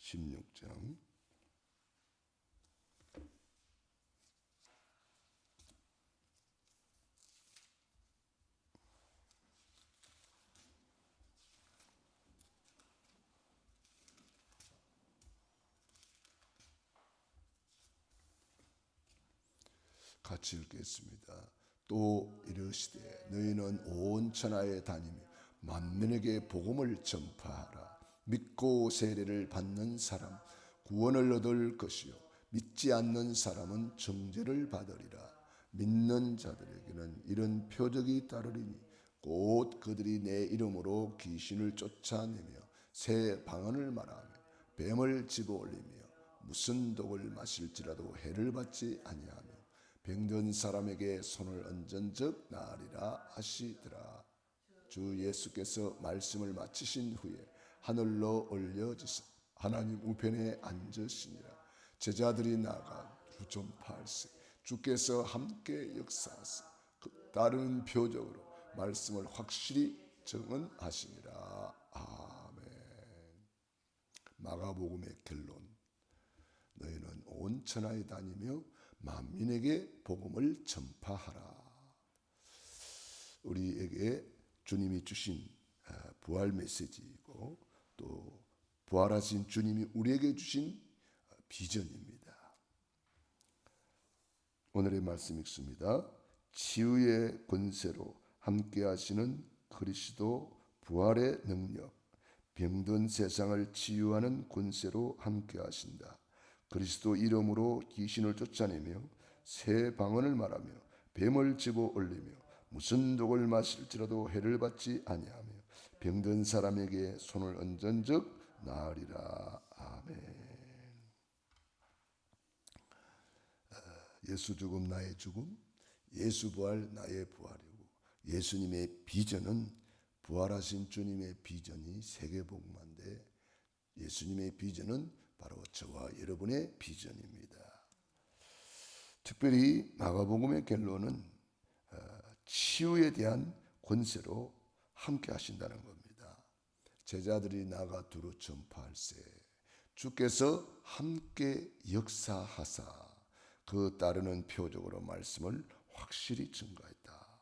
16장 같이 읽겠습니다. 또 이르시되 너희는 온 천하에 다니며 만민에게 복음을 전파하라. 믿고 세례를 받는 사람 구원을 얻을 것이요 믿지 않는 사람은 정죄를 받으리라. 믿는 자들에게는 이런 표적이 따르리니 곧 그들이 내 이름으로 귀신을 쫓아내며 새 방언을 말하며 뱀을 집어올리며 무슨 독을 마실지라도 해를 받지 아니하며 병든 사람에게 손을 얹은즉 나으리라 하시더라. 주 예수께서 말씀을 마치신 후에 하늘로 올려지사 하나님 우편에 앉으시니라. 제자들이 나가 주 전파할세 주께서 함께 역사하사 그 따르는 표적으로 말씀을 확실히 증언하시니라. 아멘. 마가복음의 결론. 너희는 온 천하에 다니며 만민에게 복음을 전파하라. 우리에게 주님이 주신 부활 메시지이고 또 부활하신 주님이 우리에게 주신 비전입니다. 오늘의 말씀 읽습니다. 치유의 권세로 함께 하시는 그리스도 부활의 능력, 병든 세상을 치유하는 권세로 함께 하신다. 그리스도 이름으로 귀신을 쫓아내며 새 방언을 말하며 뱀을 집어 올리며 무슨 독을 마실지라도 해를 받지 아니하며 병든 사람에게 손을 얹은즉 나으리라. 아멘. 예수 죽음 나의 죽음, 예수 부활 나의 부활이고 예수님의 비전은 부활하신 주님의 비전이 세계복음화인데 예수님의 비전은 바로 저와 여러분의 비전입니다. 특별히 마가복음의 결론은 치유에 대한 권세로 함께 하신다는 겁니다. 제자들이 나가 두루 전파할세 주께서 함께 역사하사 그 따르는 표적으로 말씀을 확실히 증거했다.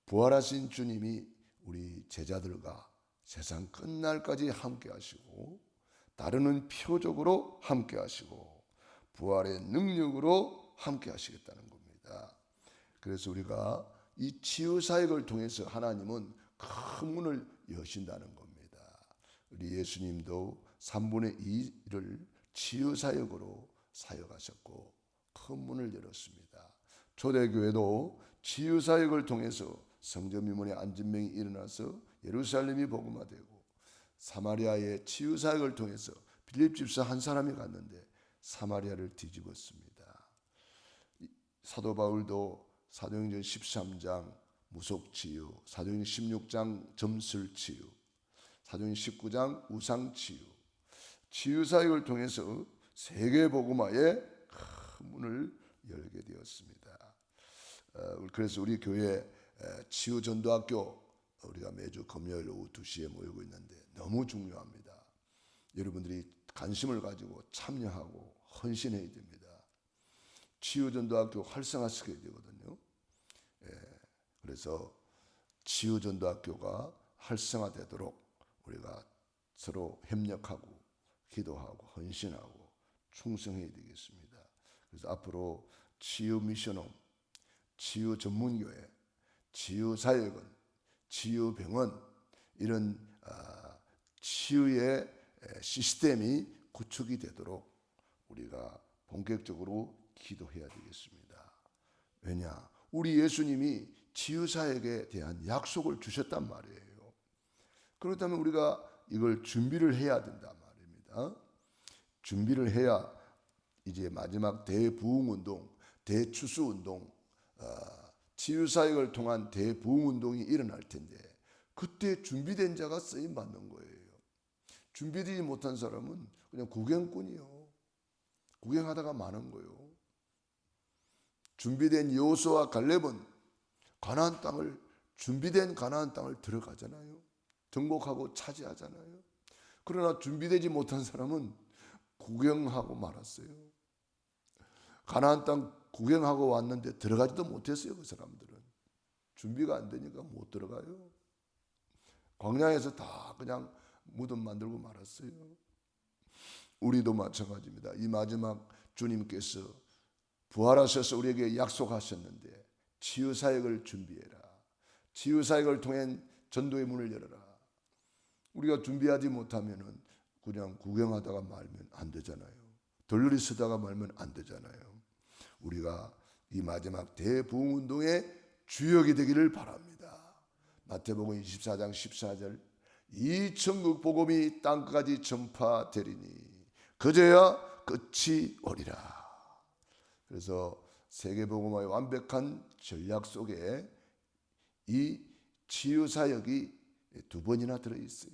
부활하신 주님이 우리 제자들과 세상 끝날까지 함께 하시고 따르는 표적으로 함께 하시고 부활의 능력으로 함께 하시겠다는 겁니다. 그래서 우리가 이 치유 사역을 통해서 하나님은 큰 문을 여신다는 겁니다. 우리 예수님도 3분의 2를 치유 사역으로 사역하셨고 큰 문을 열었습니다. 초대교회도 치유 사역을 통해서 성전 미문에 안진병이 일어나서 예루살렘이 복음화되고 사마리아의 치유 사역을 통해서 빌립 집사 한 사람이 갔는데 사마리아를 뒤집었습니다. 사도 바울도 사도행전 13장 무속치유, 사도행전 16장 점술치유, 사도행전 19장 우상치유, 치유사역을 통해서 세계복음화의 큰 문을 열게 되었습니다. 그래서 우리 교회 치유전도학교 우리가 매주 금요일 오후 2시에 모이고 있는데 너무 중요합니다. 여러분들이 관심을 가지고 참여하고 헌신해야 됩니다. 치유전도학교 활성화시켜야 되거든요. 그래서 치유전도학교가 활성화되도록 우리가 서로 협력하고 기도하고 헌신하고 충성해야 되겠습니다. 그래서 앞으로 치유 미션홈, 치유 전문교회, 치유 사역은, 치유 병원 이런 치유의 시스템이 구축이 되도록 우리가 본격적으로 기도해야 되겠습니다. 왜냐? 우리 예수님이 치유사역에 대한 약속을 주셨단 말이에요. 그렇다면 우리가 이걸 준비를 해야 된단 말입니다. 준비를 해야 이제 마지막 대부흥운동, 대추수운동, 치유사역을 통한 대부흥운동이 일어날 텐데 그때 준비된 자가 쓰임받는 거예요. 준비되지 못한 사람은 그냥 구경꾼이요. 구경하다가 마는 거예요. 준비된 여호수아와 갈렙은 가나안 땅을 준비된 가나안 땅을 들어가잖아요. 정복하고 차지하잖아요. 그러나 준비되지 못한 사람은 구경하고 말았어요. 가나안 땅 구경하고 왔는데 들어가지도 못했어요. 그 사람들은 준비가 안 되니까 못 들어가요. 광야에서 다 그냥 무덤 만들고 말았어요. 우리도 마찬가지입니다. 이 마지막 주님께서 부활하셔서 우리에게 약속하셨는데 치유사역을 준비해라. 치유사역을 통해 전도의 문을 열어라. 우리가 준비하지 못하면 그냥 구경하다가 말면 안 되잖아요. 덜러리 쓰다가 말면 안 되잖아요. 우리가 이 마지막 대부흥운동의 주역이 되기를 바랍니다. 마태복음 24장 14절 이 천국 복음이 땅까지 전파되리니 그제야 끝이 오리라. 그래서 세계복음화의 완벽한 전략 속에 이 치유사역이 두 번이나 들어있어요.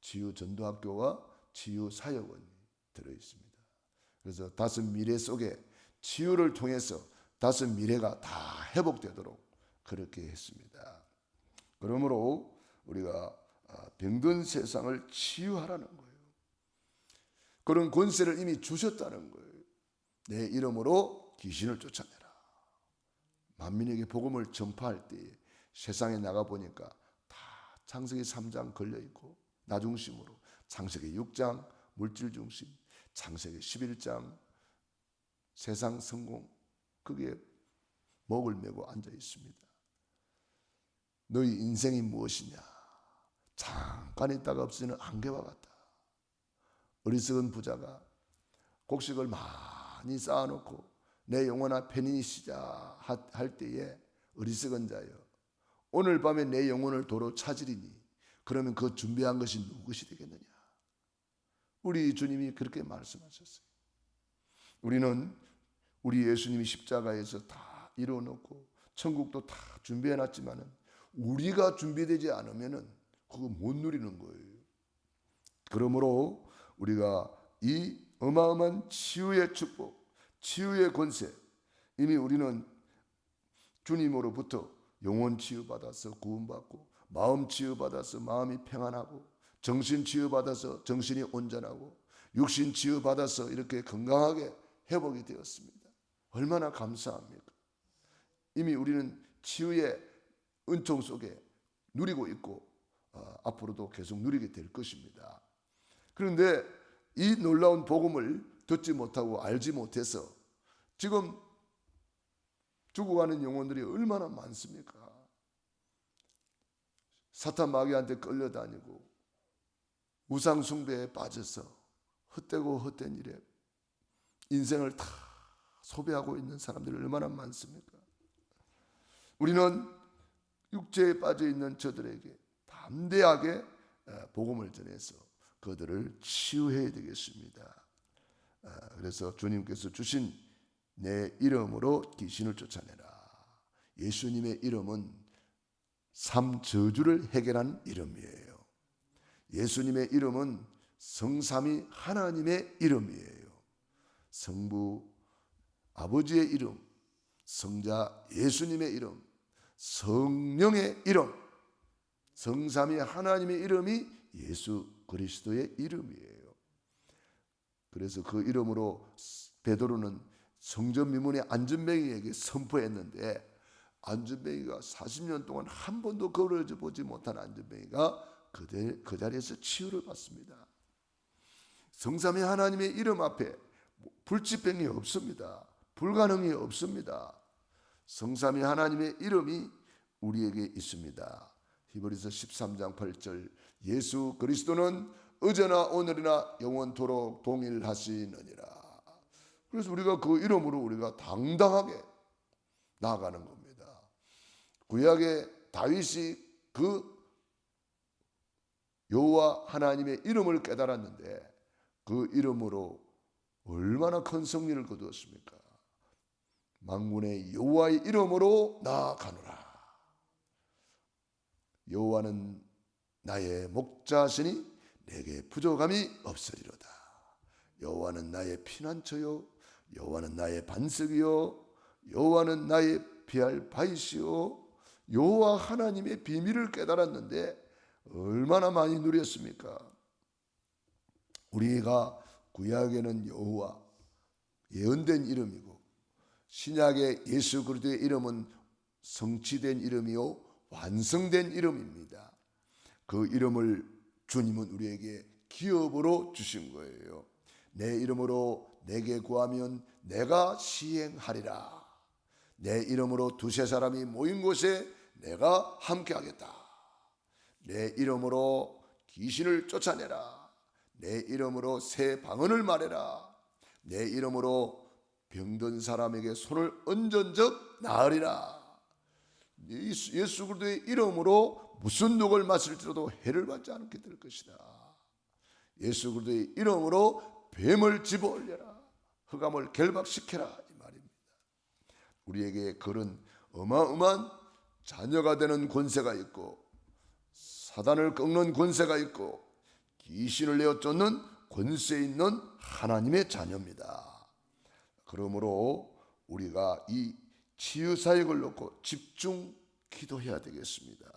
치유전도학교와 치유사역원이 들어있습니다. 그래서 다섯 미래 속에 치유를 통해서 다섯 미래가 다 회복되도록 그렇게 했습니다. 그러므로 우리가 병든 세상을 치유하라는 거예요. 그런 권세를 이미 주셨다는 거예요. 내 이름으로 귀신을 쫓아내라. 만민에게 복음을 전파할 때에 세상에 나가보니까 다 창세기 3장 걸려있고 나 중심으로 창세기 6장 물질 중심, 창세기 11장 세상 성공, 그게 목을 메고 앉아 있습니다. 너희 인생이 무엇이냐? 잠깐 있다가 없어지는 안개와 같다. 어리석은 부자가 곡식을 많이 쌓아놓고 내 영혼아 편히 쉬자 할 때에 어리석은 자여 오늘 밤에 내 영혼을 도로 찾으리니 그러면 그 준비한 것이 누구 것이 되겠느냐? 우리 주님이 그렇게 말씀하셨어요. 우리는 우리 예수님이 십자가에서 다 이루어놓고 천국도 다 준비해놨지만은 우리가 준비되지 않으면은 그거 못 누리는 거예요. 그러므로 우리가 이 어마어마한 치유의 축복, 치유의 권세, 이미 우리는 주님으로부터 영혼 치유받아서 구원받고 마음 치유받아서 마음이 평안하고 정신 치유받아서 정신이 온전하고 육신 치유받아서 이렇게 건강하게 회복이 되었습니다. 얼마나 감사합니까? 이미 우리는 치유의 은총 속에 누리고 있고 앞으로도 계속 누리게 될 것입니다. 그런데 이 놀라운 복음을 듣지 못하고 알지 못해서 지금 죽어가는 영혼들이 얼마나 많습니까? 사탄 마귀한테 끌려다니고 우상 숭배에 빠져서 헛되고 헛된 일에 인생을 다 소비하고 있는 사람들이 얼마나 많습니까? 우리는 육체에 빠져 있는 저들에게 담대하게 복음을 전해서 그들을 치유해야 되겠습니다. 그래서 주님께서 주신 내 이름으로 귀신을 쫓아내라. 예수님의 이름은 삼저주를 해결한 이름이에요. 예수님의 이름은 성삼위 하나님의 이름이에요. 성부 아버지의 이름, 성자 예수님의 이름, 성령의 이름, 성삼위 하나님의 이름이 예수 그리스도의 이름이에요. 그래서 그 이름으로 베드로는 성전 미문의 안전뱅이에게 선포했는데 안전뱅이가 40년 동안 한 번도 걸어져 보지 못한 안전뱅이가 그 자리에서 치유를 받습니다. 성삼위 하나님의 이름 앞에 불치병이 없습니다. 불가능이 없습니다. 성삼위 하나님의 이름이 우리에게 있습니다. 히브리서 13장 8절 예수 그리스도는 어제나 오늘이나 영원토록 동일하시느니라. 그래서 우리가 그 이름으로 우리가 당당하게 나아가는 겁니다. 구약의 다윗이 그 여호와 하나님의 이름을 깨달았는데 그 이름으로 얼마나 큰 승리를 거두었습니까? 만군의 여호와의 이름으로 나아가노라. 여호와는 나의 목자시니 내게 부족함이 없으리로다. 여호와는 나의 피난처요 여호와는 나의 반석이요 여호와는 나의 피할 바위시요. 여호와 하나님의 비밀을 깨달았는데 얼마나 많이 누렸습니까? 우리가 구약에는 여호와 예언된 이름이고 신약의 예수 그리스도의 이름은 성취된 이름이요 완성된 이름입니다. 그 이름을 주님은 우리에게 기업으로 주신 거예요. 내 이름으로 내게 구하면 내가 시행하리라. 내 이름으로 두세 사람이 모인 곳에 내가 함께하겠다. 내 이름으로 귀신을 쫓아내라. 내 이름으로 새 방언을 말해라. 내 이름으로 병든 사람에게 손을 얹은 적 나으리라. 예수 그리스도의 이름으로 무슨 독을 마실지라도 해를 받지 않게 될 것이다. 예수 그리스도의 이름으로 뱀을 집어올려라. 흑암을 결박시켜라, 이 말입니다. 우리에게 그런 어마어마한 자녀가 되는 권세가 있고 사단을 꺾는 권세가 있고 귀신을 내어 쫓는 권세 있는 하나님의 자녀입니다. 그러므로 우리가 이 치유사역을 놓고 집중 기도해야 되겠습니다.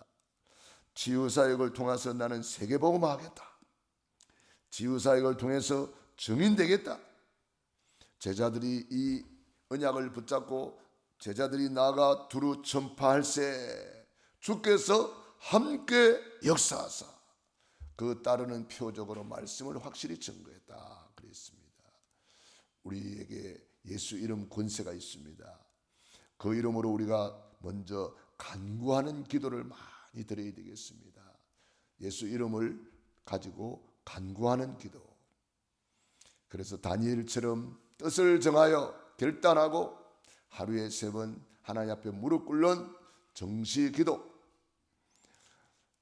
치유사역을 통해서 나는 세계복음화하겠다. 치유사역을 통해서 증인되겠다. 제자들이 이 언약을 붙잡고 제자들이 나아가 두루 전파할세 주께서 함께 역사하사 그 따르는 표적으로 말씀을 확실히 증거했다 그랬습니다. 우리에게 예수 이름 권세가 있습니다. 그 이름으로 우리가 먼저 간구하는 기도를 많이 드려야 되겠습니다. 예수 이름을 가지고 간구하는 기도. 그래서 다니엘처럼 뜻을 정하여 결단하고 하루에 3번 하나님 앞에 무릎 꿇는 정시 기도.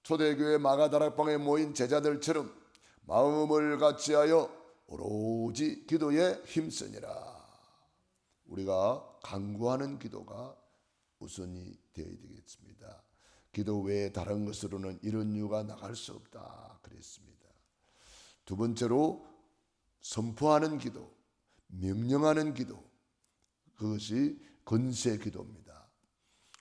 초대교회 마가다락방에 모인 제자들처럼 마음을 같이하여 오로지 기도에 힘쓰니라. 우리가 간구하는 기도가 우선이 되어야 되겠습니다. 기도 외에 다른 것으로는 이런 이유가 나갈 수 없다 그랬습니다. 두 번째로 선포하는 기도, 명령하는 기도, 그것이 권세 기도입니다.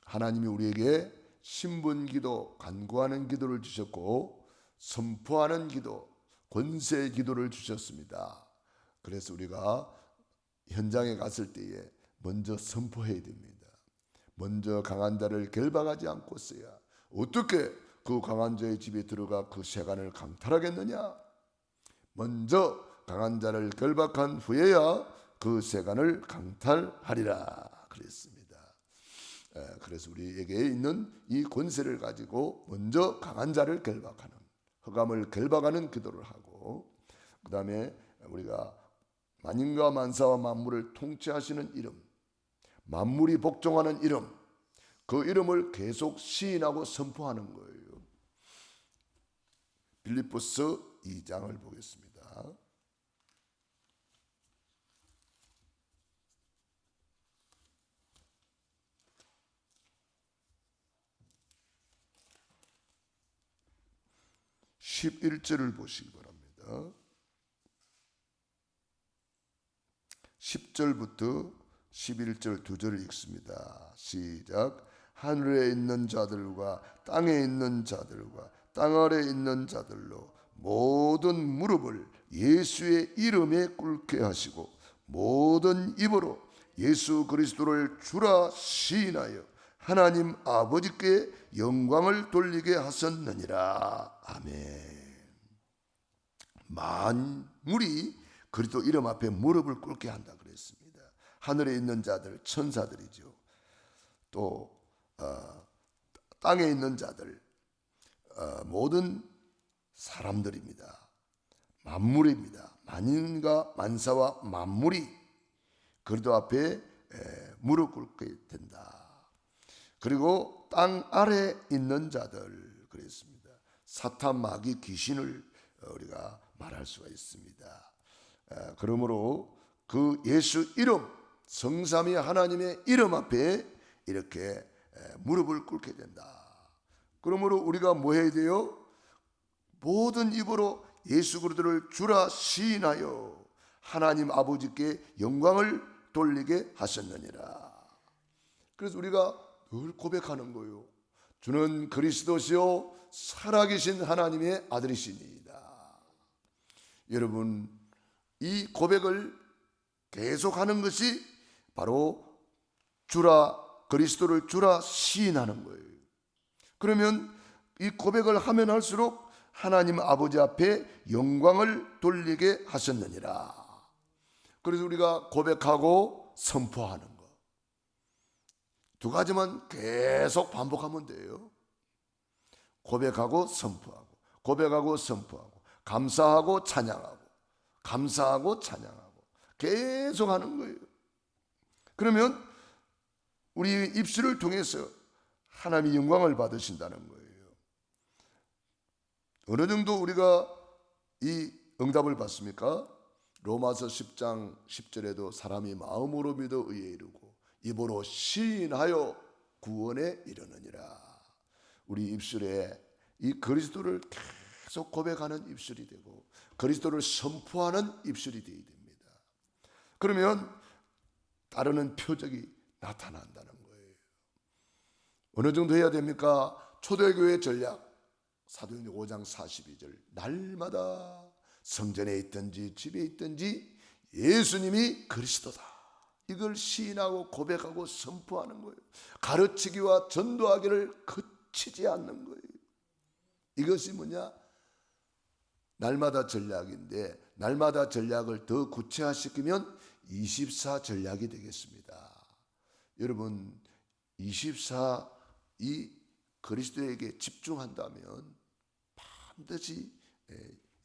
하나님이 우리에게 신분 기도, 간구하는 기도를 주셨고 선포하는 기도, 권세 기도를 주셨습니다. 그래서 우리가 현장에 갔을 때에 먼저 선포해야 됩니다. 먼저 강한 자를 결박하지 않고서야 어떻게 그 강한 자의 집에 들어가 그 세간을 강탈하겠느냐? 먼저 강한 자를 결박한 후에야 그 세간을 강탈하리라 그랬습니다. 그래서 우리에게 있는 이 권세를 가지고 먼저 강한 자를 결박하는, 흑암을 결박하는 기도를 하고, 그 다음에 우리가 만인과 만사와 만물을 통치하시는 이름, 만물이 복종하는 이름, 그 이름을 계속 시인하고 선포하는 거예요. 빌립보서 2장을 보겠습니다. 11절을 보시기 바랍니다. 10절부터 11절 2절을 읽습니다. 시작. 하늘에 있는 자들과 땅에 있는 자들과 땅 아래 있는 자들로 모든 무릎을 예수의 이름에 꿇게 하시고 모든 입으로 예수 그리스도를 주라 시인하여 하나님 아버지께 영광을 돌리게 하셨느니라. 아멘. 만물이 그리스도 이름 앞에 무릎을 꿇게 한다 그랬습니다. 하늘에 있는 자들, 천사들이죠. 또 땅에 있는 자들, 모든 사람들입니다. 만물입니다. 만인과 만사와 만물이 그리스도 앞에 무릎 꿇게 된다. 그리고 땅 아래 있는 자들 그랬습니다. 사탄, 마귀, 귀신을 우리가 말할 수가 있습니다. 그러므로 그 예수 이름, 성삼위 하나님의 이름 앞에 이렇게 무릎을 꿇게 된다. 그러므로 우리가 뭐 해야 돼요? 모든 입으로 예수 그리스도를 주라 시인하여 하나님 아버지께 영광을 돌리게 하셨느니라. 그래서 우리가 늘 고백하는 거예요. 주는 그리스도시요 살아계신 하나님의 아들이시니이다. 여러분, 이 고백을 계속하는 것이 바로 그리스도를 주라 시인하는 거예요. 그러면 이 고백을 하면 할수록 하나님 아버지 앞에 영광을 돌리게 하셨느니라. 그래서 우리가 고백하고 선포하는 거, 두 가지만 계속 반복하면 돼요. 고백하고 선포하고, 고백하고 선포하고, 감사하고 찬양하고, 감사하고 찬양하고, 계속 하는 거예요. 그러면 우리 입술을 통해서 하나님이 영광을 받으신다는 거예요. 어느 정도 우리가 이 응답을 받습니까? 로마서 10장 10절에도 사람이 마음으로 믿어 의에 이르고 입으로 시인하여 구원에 이르느니라. 우리 입술에 이 그리스도를 계속 고백하는 입술이 되고 그리스도를 선포하는 입술이 되어야 됩니다. 그러면 따르는 표적이 나타난다는 거예요. 어느 정도 해야 됩니까? 초대교회 전략 사도행전 5장 42절, 날마다 성전에 있든지 집에 있든지 예수님이 그리스도다, 이걸 시인하고 고백하고 선포하는 거예요. 가르치기와 전도하기를 그치지 않는 거예요. 이것이 뭐냐? 날마다 전략인데, 날마다 전략을 더 구체화시키면 24 전략이 되겠습니다. 여러분, 24 이 그리스도에게 집중한다면 반드시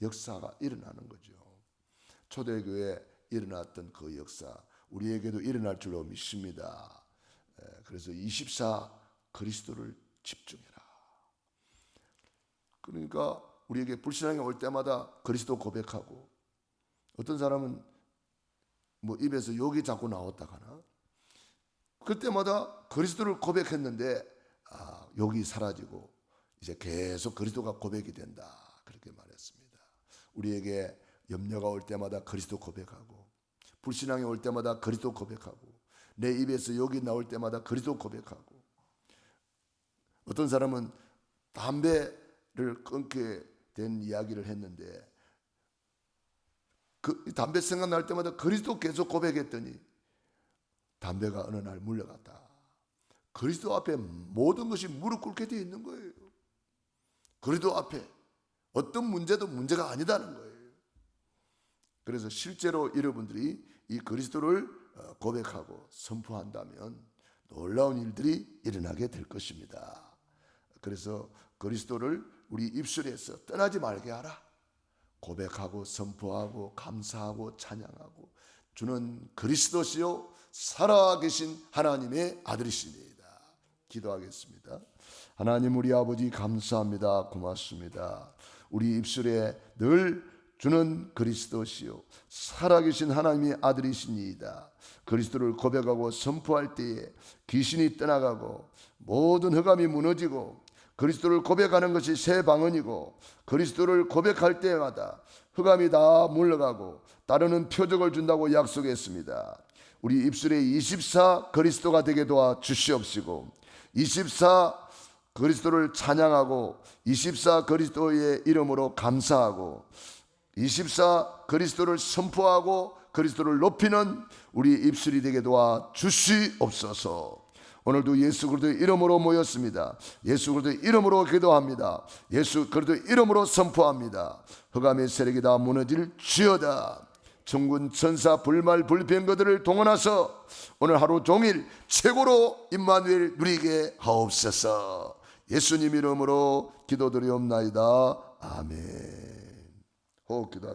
역사가 일어나는 거죠. 초대교회에 일어났던 그 역사 우리에게도 일어날 줄로 믿습니다. 그래서 24 그리스도를 집중해라. 그러니까 우리에게 불신앙이 올 때마다 그리스도 고백하고, 어떤 사람은 뭐 입에서 욕이 자꾸 나왔다거나, 그때마다 그리스도를 고백했는데 욕이 사라지고 이제 계속 그리스도가 고백이 된다, 그렇게 말했습니다. 우리에게 염려가 올 때마다 그리스도 고백하고, 불신앙이 올 때마다 그리스도 고백하고, 내 입에서 욕이 나올 때마다 그리스도 고백하고, 어떤 사람은 담배를 끊게 된 이야기를 했는데 그 담배 생각날 때마다 그리스도 계속 고백했더니 담배가 어느 날 물러갔다. 그리스도 앞에 모든 것이 무릎 꿇게 되어 있는 거예요. 그리스도 앞에 어떤 문제도 문제가 아니다는 거예요. 그래서 실제로 여러분들이 이 그리스도를 고백하고 선포한다면 놀라운 일들이 일어나게 될 것입니다. 그래서 그리스도를 우리 입술에서 떠나지 말게 하라. 고백하고 선포하고 감사하고 찬양하고, 주는 그리스도시요 살아계신 하나님의 아들이십니다. 기도하겠습니다. 하나님, 우리 아버지 감사합니다. 고맙습니다. 우리 입술에 늘 주는 그리스도시요 살아계신 하나님의 아들이시니이다. 그리스도를 고백하고 선포할 때에 귀신이 떠나가고 모든 흑암이 무너지고, 그리스도를 고백하는 것이 새 방언이고, 그리스도를 고백할 때마다 흑암이 다 물러가고 따르는 표적을 준다고 약속했습니다. 우리 입술에 24 그리스도가 되게 도와 주시옵시고, 24 그리스도를 찬양하고 24 그리스도의 이름으로 감사하고 24 그리스도를 선포하고 그리스도를 높이는 우리 입술이 되게 도와 주시옵소서. 오늘도 예수 그리스도의 이름으로 모였습니다. 예수 그리스도의 이름으로 기도합니다. 예수 그리스도의 이름으로 선포합니다. 흑암의 세력이 다 무너질지어다. 천군 천사 불말 불변 그들을 동원하서 오늘 하루 종일 최고로 임마누엘 누리게 하옵소서. 예수님 이름으로 기도드리옵나이다. 아멘. 호흡 기도하겠습니다.